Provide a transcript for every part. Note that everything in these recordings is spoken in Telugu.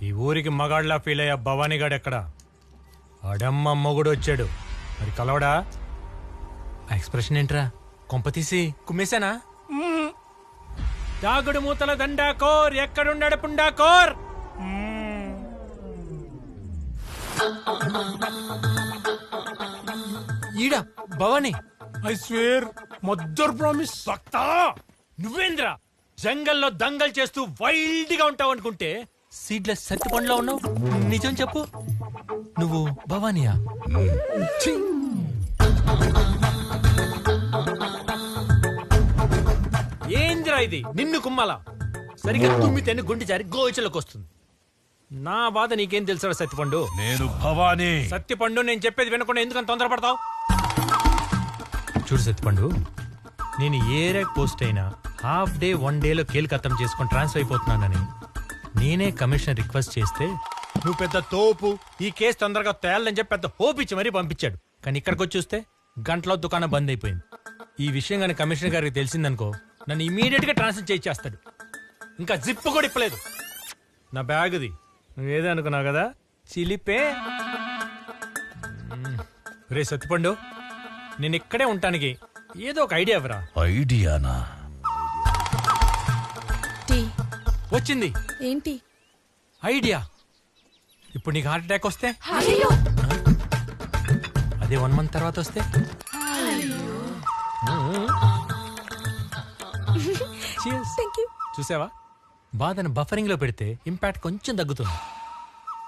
ఈ ఊరికి మగాళ్ళ ఫీల్ అయ్యా భవానీగాడు ఎక్కడ? ఆడమ్మ మొగుడు వచ్చాడు, మరి కలవడా? ఆ ఎక్స్ప్రెషన్ ఏంట్రా? కొంపతీసి కుమ్మేశానా? దాగుడు మూతల దండాకోర్, ఎక్కడున్నాడు పుండాకోర్? ఈడా Bhavani. I swear mother promise. భక్తా నువ్వేంద్ర జంగల్లో దంగల్ చేస్తూ వైల్డ్ గా ఉంటావు అనుకుంటే సీడ్లెస్ సత్తి పండ్లో ఉన్నావు. నిజం చెప్పు, నువ్వు భవానీయా? ఛీ! ఏంద్రా ఇది? నిన్ను కుమ్మలా సరిగ్గా తుమ్మితేనే గుండె జారి గోచలోకి వస్తుంది. నా బాధ నీకేం తెలుసా సత్తిపండు? నేను భవానీ. సత్తిపండు, నేను చెప్పేది వినకుండా ఎందుకని తొందరపడతావు? చూడు సత్తిపండు, నేను ఏ ర్యాక్ పోస్ట్ అయినా హాఫ్ డే 1 డేలో కేల్కత్తం చేసుకొని ట్రాన్స్ఫర్ అయిపోతున్నానని నేనే కమిషనర్ రిక్వెస్ట్ చేస్తే నువ్వు పెద్ద తోపు, ఈ కేసు తొందరగా తేలని చెప్పి పెద్ద హోప్ ఇచ్చి మరీ పంపించాడు. కానీ ఇక్కడికి వచ్చి చూస్తే గంటలో దుకాణం బంద్ అయిపోయింది. ఈ విషయం కానీ కమిషనర్ గారికి తెలిసిందనుకో నన్ను ఇమీడియట్ గా ట్రాన్స్ఫర్ చేయించేస్తాడు. ఇంకా జిప్ కూడా ఇప్పలేదు. నా బ్యాగ్ది నువ్వేదో అనుకున్నావు కదా, చిలిపే. రే సత్తిపండు, నేను ఇక్కడే ఉంటానికి ఏదో ఒక ఐడియా ఇవ్వరా? ఐడియానా? వచ్చింది ఏంటి ఐడియా. ఇప్పుడు నీకు హార్ట్ అటాక్ వస్తే, అయ్యో అదే 1 మంత్ తర్వాత వస్తే, Cheers. Thank you. చూసావా, బాధను బఫరింగ్ లో పెడితే ఇంపాక్ట్ కొంచెం తగ్గుతుంది.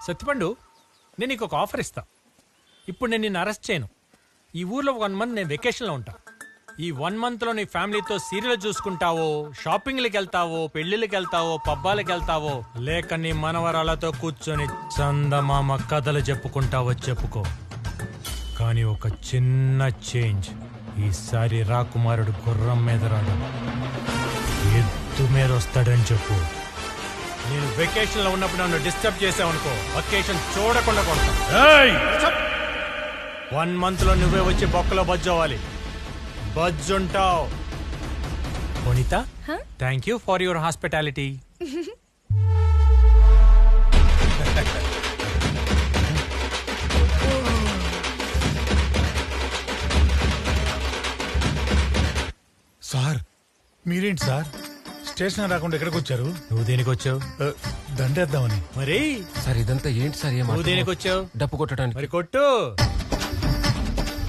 సత్తిపండు, నేను నీకు ఒక ఆఫర్ ఇస్తా. ఇప్పుడు నేను నిన్ను అరెస్ట్ చేయను. ఈ ఊర్లో 1 మంత్ నేను వెకేషన్లో ఉంటా. ఈ 1 మంత్ లో నీ ఫ్యామిలీతో సీరియల్ చూసుకుంటావో, షాపింగ్లకి వెళ్తావో, పెళ్లిళ్ళకి వెళ్తావో, పబ్బాలకి వెళ్తావో, లేక నీ మనవరాలతో కూర్చొని చందమామ కథలు చెప్పుకుంటావో చెప్పుకో. కానీ ఒక చిన్న చేంజ్. ఈసారి రాకుమారుడు గుర్రం మీద రాడు, ఎద్దు మీద వస్తాడని చెప్పు. నేను వెకేషన్ లో ఉన్నప్పుడు నన్ను డిస్టర్బ్ చేసావనుకో, వెకేషన్ చూడకుండా కొడతా. 1 మంత్ లో నువ్వే వచ్చి బొక్కలో బజ్జోవాలి. బజ్జుంటావు. Vanitha, thank you for your hospitality. Sir మీరేంటి సార్ స్టేషన్ రాకుండా ఎక్కడికి వచ్చారు? నువ్వు దేనికి వచ్చావు? దండేద్దామని. మరి సార్ ఇదంతా ఏంటి సార్? నువ్వు దేనికి వచ్చావు? డప్పు కొట్టడానికి. మరి కొట్టు.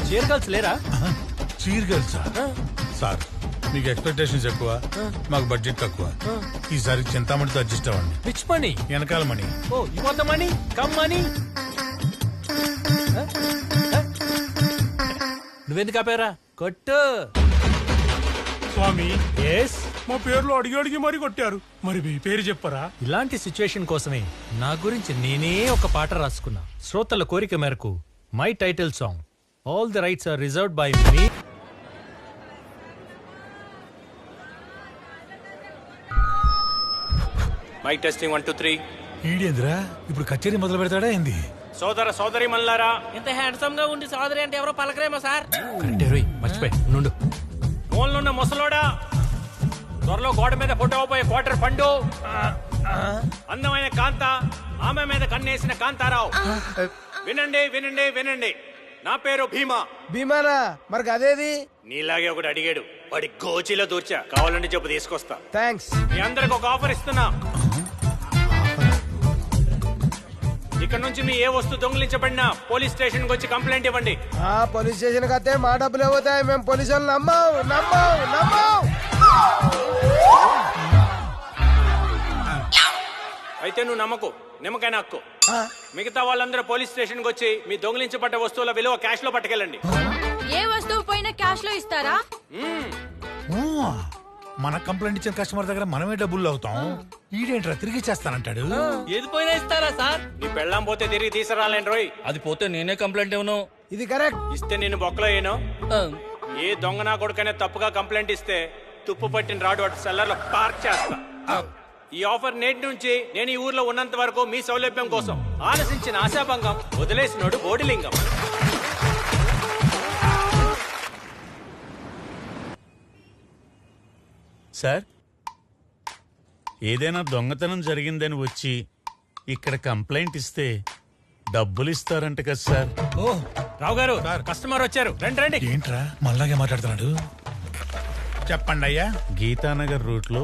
చీరగల్స్ లేరా? Cheer girl sir. సార్ మీకు ఎక్స్పెక్టేషన్స్ ఎక్కువ, మాకు బడ్జెట్ తక్కువ. ఈసారి చింతామణితో అడ్జస్ట్ అవ్వండి. Which money? వెనకాల money. Oh you want the money? Come money. నువ్వెందుకు ఆపారా? కొట్టు. స్వామి, ఎస్, మా పేర్లు అడిగి అడిగి మరీ కొట్టారు. మరి మీ పేరు చెప్పరా? ఇలాంటి సిచ్యువేషన్ కోసమే నా గురించి నేనే ఒక పాట రాసుకున్నా. శ్రోతల కోరిక మేరకు my title song all the rights are reserved by me. Mic testing 1 2 3. ఈడేంద్రా ఇప్పుడు కచేరీ మొదలు పెడతాడా ఏంది? సోదర సోదరి మల్లారా, ఇంత హ్యాండ్సమ్ గా ఉండి సోదరి అంటే ఎవరో పలకరేమో సార్. కరెక్టే రోయ్, మర్చిపోయి నుండు. ఫోన్లో ఉన్న ముసలోడా, త్వరలో గోడ మీద ఫోటో పోయే క్వార్టర్ పండు, అందమైన కాంత, ఆమె మీద కన్నేసిన కాంతారావు. వినండి వినండి వినండి, నా పేరు భీమా. భీమానా? మరి అదేది? నీలాగే ఒకటి అడిగాడు, వాడి గోచిలో దూర్చా. కావాలంటే చెప్పు తీసుకొస్తా. థ్యాంక్స్. మీ అందరికి ఒక ఆఫర్ ఇస్తున్నా. ఇక్కడ నుంచి మీ ఏ వస్తువు దొంగిలించబడినా పోలీస్ స్టేషన్ వచ్చి కంప్లైంట్ ఇవ్వండి. పోలీస్ స్టేషన్ కి వస్తే మా డబ్బులు పోతాయి. మేము పోలీసు వాళ్ళు నమ్మం. అయితే నువ్వు నమ్మకు, నిమ్మకైనా హక్కు. మిగతా వాళ్ళందరూ పోలీస్ స్టేషన్ వచ్చి మీ దొంగిలించబడ్డ వస్తువుల విలువ క్యాష్ లో పట్టుకెళ్ళండి. ఏ వస్తువు పోయినా క్యాష్ లో ఇస్తారా? మన కంప్లైంట్ ఇచ్చిన కస్టమర్ దగ్గర మనమే డబ్బులు అవుతాం. ఈడేంట్రా తిరిగి చేస్తానంటాడు. ఏది పోయినా ఇస్తారా సార్? నీ పెళ్ళాం పోతే తిరిగి తీసుకురాలేను రోయ్. అది పోతే నేనే కంప్లైంట్ ఇవ్వను. ఇది కరెక్ట్. ఇస్తే నేను బొక్కలో ఏను. ఏ దొంగ నా కొడుకైనా తప్పుగా కంప్లైంట్ ఇస్తే తుప్పు పట్టిన రాడు వాటి సెల్లర్ లో పార్క్ చేస్తా. ఈ ఆఫర్ నేటి నుంచి నేను ఈ ఊర్లో ఉన్నంత వరకు మీ సౌలభ్యం కోసం. ఆలసించిన ఆశాభంగం, వదిలేసినోడు బోడిలింగం. సార్, ఏదైనా దొంగతనం జరిగిందని వచ్చి ఇక్కడ కంప్లైంట్ ఇస్తే డబ్బులు ఇస్తారంట కదా సార్. ఓ రావు గారు కస్టమర్ వచ్చారు, రండి రండి. ఏంట్రా మళ్ళాగే మాట్లాడుతున్నాడు? చెప్పండి అయ్యా. గీతానగర్ రూట్ లో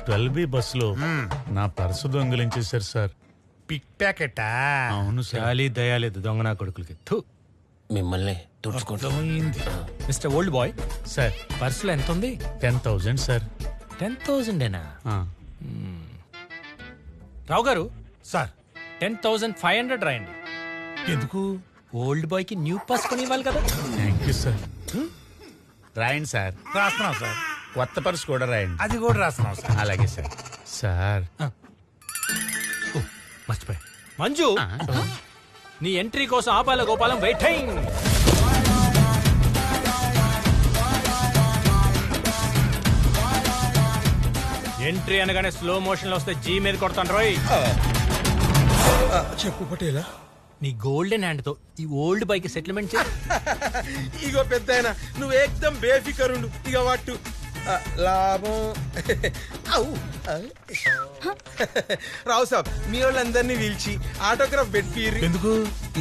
12B బస్సులో నా పర్సు దొంగిలించేశారు సార్. పిక్ ప్యాకెటా? అవును సార్. చాలీ దయాలేదు దొంగ నా కొడుకులకి. థు. మిమ్మల్ని తుడుచుకుంటా. మిస్టర్ ఓల్డ్ బాయ్, సార్ పర్సులో ఎంత ఉంది? 10,000 సార్. 10,000 ఆ. రావు గారు సార్ 10,500 రాయండి. ఎందుకు? ఓల్డ్ బాయ్ కి న్యూ పాస్ కొని ఇవ్వాలి కదా. Thank you sir. రాయండి సార్. రాస్తున్నాం సార్. కొత్త పర్సు కూడా రాయండి. అది కూడా రాస్తున్నాం సార్. అలాగే సార్. సార్ ఓ, మర్చిపోయా. మంజు, నీ ఎంట్రీ కోసం ఆపాల గోపాలం వెయిటింగ్. ఎంట్రీ అనగానే స్లో మోషన్ లో వస్తే జీ మీద కొడతాను రోయ్. చెప్పు పటేలా. నీ గోల్డెన్ హ్యాండ్ తో ఈ ఓల్డ్ బైక్ సెటిల్మెంట్ చే. ఇగో పెద్దాయన, నువ్వు ఏకదం బేఫికరుండు. ఇక వాటు లాభం. అవు. రావు సాబ్, మీ వాళ్ళందరినీ పిలిచి ఆటోగ్రాఫ్ పెట్టిర్రు. ఎందుకు?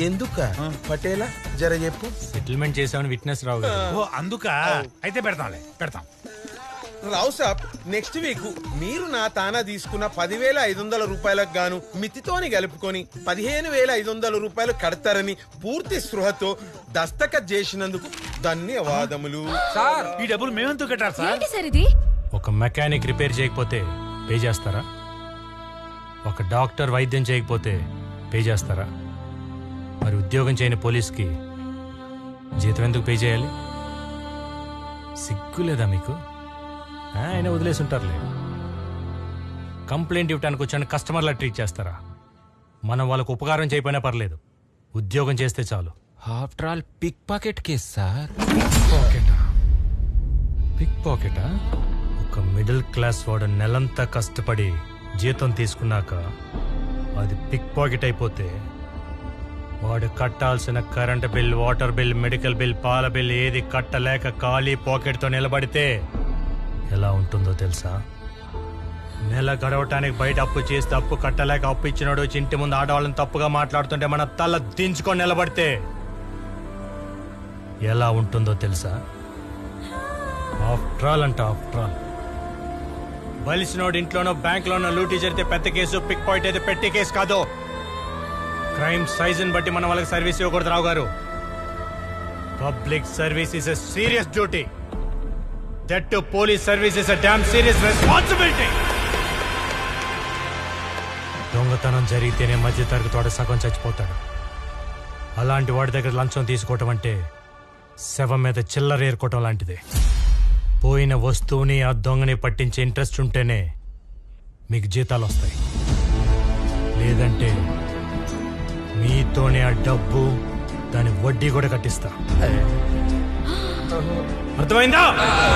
ఎందుక పటేలా జర చెప్పు. సెటిల్మెంట్ చేసామని విట్నెస్ రావు గారు. ఓ అందుక. అయితే పెడతాంలే, పెడతాం. రావు సాబ్, నెక్స్ట్ వీక్ మీరు నా తానా తీసుకున్న 10,500 రూపాయలకు గాను మితితోని కలుపుకొని 15,500 రూపాయలు కడతారని పూర్తి స్పృహతో దస్తఖత్ చేసినందుకు ధన్యవాదములు. సార్ ఈ డబ్బులు మేమెందుకు కట్టారు సార్? ఏంటి సార్ ఇది? ఒక మెకానిక్ రిపేర్ చేయకపోతే పే చేస్తారా? ఒక డాక్టర్ వైద్యం చేయకపోతే పే చేస్తారా? మరి ఉద్యోగం చేయని పోలీస్కి జీతం ఎందుకు పే చేయాలి? సిగ్గు లేదా మీకు? ఆయన వదిలేసి ఉంటారులే. కంప్లైంట్ ఇవ్వడానికి వచ్చాను కస్టమర్లా ట్రీట్ చేస్తారా? మనం వాళ్ళకు ఉపకారం చేయకపోయినా పర్లేదు, ఉద్యోగం చేస్తే చాలు. After all pick pocket case sir. పాకెటా? పిక్ పాకెటా? ఒక మిడిల్ క్లాస్ వాడు నెలంతా కష్టపడి జీతం తీసుకున్నాక అది పిక్ పాకెట్ అయిపోతే వాడు కట్టాల్సిన current bill, water bill, medical bill, పాల బిల్ ఏది కట్టలేక ఖాళీ పాకెట్తో నిలబడితే ఎలా ఉంటుందో తెలుసా? నెల గడవటానికి బయట అప్పు చేస్తే అప్పు కట్టలేక అప్పు ఇచ్చినాడు వచ్చి ఇంటి ముందు ఆడవాళ్ళని తప్పుగా మాట్లాడుతుంటే మన తల దించుకొని నిలబడితే ఎలా ఉంటుందో తెలుసా? ఆఫ్టర్ ఆల్ అంట ఆఫ్టర్ ఆల్. బలిసినోడు ఇంట్లోనో బ్యాంక్లోనో లూటీ జరిగితే పెద్ద కేసు, పిక్ పాయింట్ అయితే పెట్టి కేసు కాదు. క్రైమ్ సైజుని బట్టి మనం వాళ్ళకి సర్వీస్ ఇవ్వకూడదు రావు గారు. Public service is a serious duty. That to police service is a damn serious responsibility. దొంగతనం జరిగితేనే మధ్య తరగతి వాడు సగం చచ్చిపోతాడు. అలాంటి వాడి దగ్గర లంచం తీసుకోవటం అంటే శవం మీద చిల్లర ఏరుకోవటం లాంటిదే. పోయిన వస్తువుని ఆ దొంగని పట్టించే ఇంట్రెస్ట్ ఉంటేనే మీకు జీతాలు వస్తాయి. లేదంటే మీతోనే ఆ డబ్బు, దాని వడ్డీ కూడా కట్టిస్తా. అర్థమైందా?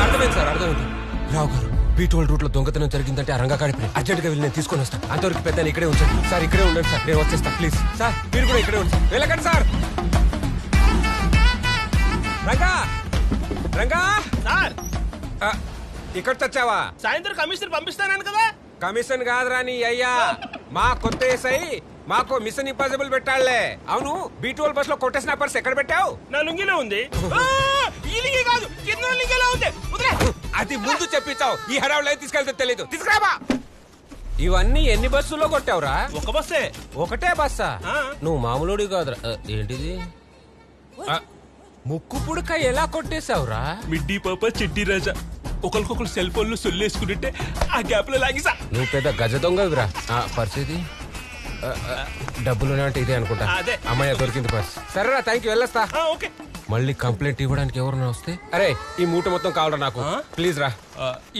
అర్థమైంది సార్, అర్థమైంది. రావు గారు, బీటోల్ రూట్ లో దొంగతనం జరిగిందంటే ఆ రంగాకాడిపై అర్జెంట్ గా వెళ్ళి నేను తీసుకొని వస్తాను. అంతవరకు పెద్ద ఇక్కడే ఉంచండి సార్. ఇక్కడే ఉండండి సార్, నేను వచ్చేస్తా ప్లీజ్. సార్ మీరు కూడా ఇక్కడే ఉంచండి. వెళ్ళకండి సార్. రంగా, రంగా సార్ ఇక్కడ తెచ్చావా? సాయంత్రం కమిషనర్ పంపిస్తానని కదా. కమిషన్ కాదురా నీ అయ్యా, మా కొత్త ఎస్ఐ మాకు మిషన్ ఇంపాసిబుల్ పెట్టాళ్లే. అవును, బీటోల్ బస్ లో కొట్టేసిన పర్స్ ఎక్కడ పెట్టావు? నా లుంగిలో ఉంది. ఈ లుంగి కాదు, కింద లుంగిలో ఉంది. వదిలే. అది ముందు చెప్పించావు, ఈ హడావులో తీసుకెళ్తే తెలీదు. తీసుకురాబా. ఇవన్నీ ఎన్ని బస్సుల్లో కొట్టావురా? ఒక బస్సే. ఒకటే బస్సా? ఆ. నువ్వు మామూలుడి కాదురా. ఏంటిది? ముక్కు పుడక ఎలా కొట్టేశావురా? మిడ్డీ పాప చెడ్డీ రాజా ఒకరికొకరు సెల్ ఫోన్లు సొల్లేసుకుంటే ఆ గ్యాప్ లో లాగిసా. నువ్వు పెద్ద గజ దొంగవిరా. పరిస్థితి డబ్బులు అంటే ఇదే అనుకుంటా. అదే. అమ్మాయి దొరికింది పర్స్. సరేరా, థ్యాంక్ యూ, వెళ్ళొస్తా. ఓకే. మళ్ళీ కంప్లైంట్ ఇవ్వడానికి ఎవరన్నా వస్తే, అరే ఈ మూట మొత్తం కావాలరా నాకు, ప్లీజ్ రా.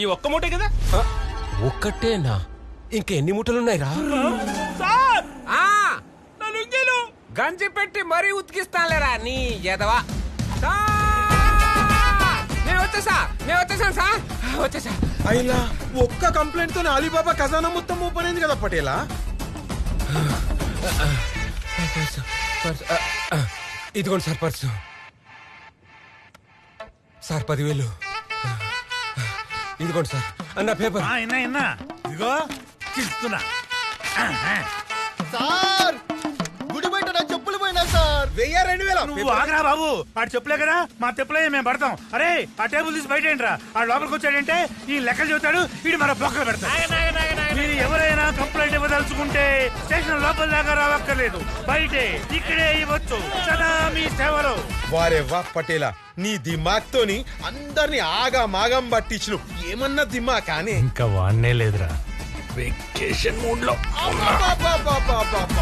ఈ ఒక్క మూటే కదా ఒక్కటేనా? ఇంకెన్ని మూటలున్నాయి రా? సార్. నా లుంగిలో గంజి పెట్టి మరీ ఉతికిస్తాలేరా నీ ఎదవా. నేను వచ్చేసాను సార్, వచ్చేసా. అయినా ఒక్క కంప్లైంట్ తో అలీబాబా ఖజానా మొత్తం ఓపెన్ అయింది కదా పటేలా. ఇదిగోండి సార్ పర్సు. సార్ 10,000. ఇదిగోండి సార్ అన్న పేపర్. ఇదిగో చిస్తున్నా. నువ్వు ఆగరా బాబు ఆడు చెప్పులే కదా మా చెప్పులే మేము పడతాం. అరే ఆ టేబుల్ తీసి బయట ఏంట్రా? ఆ లోపలికి వచ్చాడంటే ఈ లెక్కలు చెబుతాడు, వీడు మన బొక్కలు పెడతాడు. మీరు ఎవరైనా కంప్లైంట్ ఇవ్వదలుచుకుంటే స్టేషన్ లోపల దాకా రావక్కర్లేదు, బయటే ఇక్కడే ఇవ్వచ్చు. సదా మీ సేవలో. వారే వా పటేలా, నీ దిమాగ్తోని అందరిని ఆగా మాగం పట్టించు. ఏమన్నా దిమా కానీ ఇంకా వాడనే లేదురా వెకేషన్ మూడ్ లో అబ్బబ్బబ్బబ్బబ్బబ్బ.